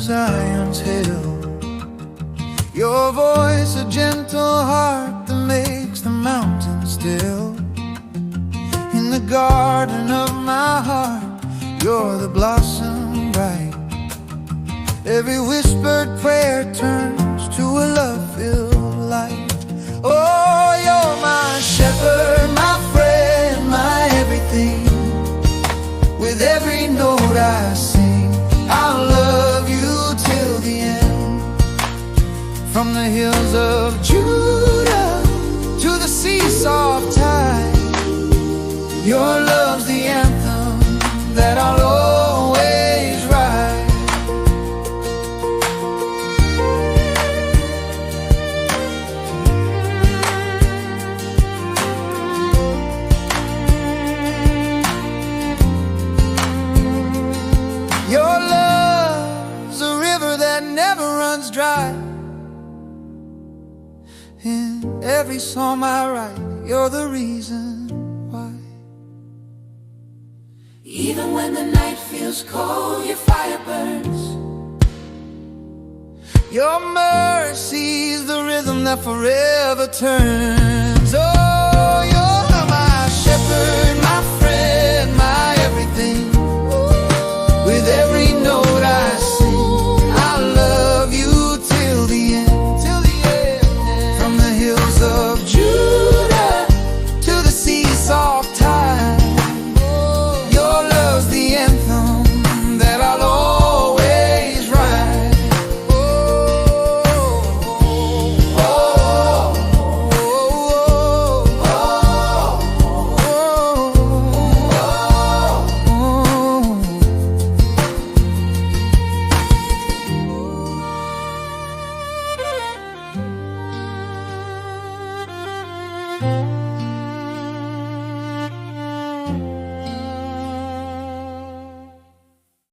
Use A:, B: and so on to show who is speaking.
A: Zion's hill. Your voice, a gentle heart that makes the mountains still. In the garden of my heart, you're the blossom bright. Every whispered prayer turns to a love-filled light. Oh, you're my shepherd, my friend, my everything. With every note I sing, I'll love you till the end. From the hills of Judah to the sea's soft tide, your love's the anthem that I'll always ride. Your love's a river that never runs dry. In every song I write, you're the reason why.
B: Even when the night feels cold, your fire burns.
A: Your mercy's the rhythm that forever turns.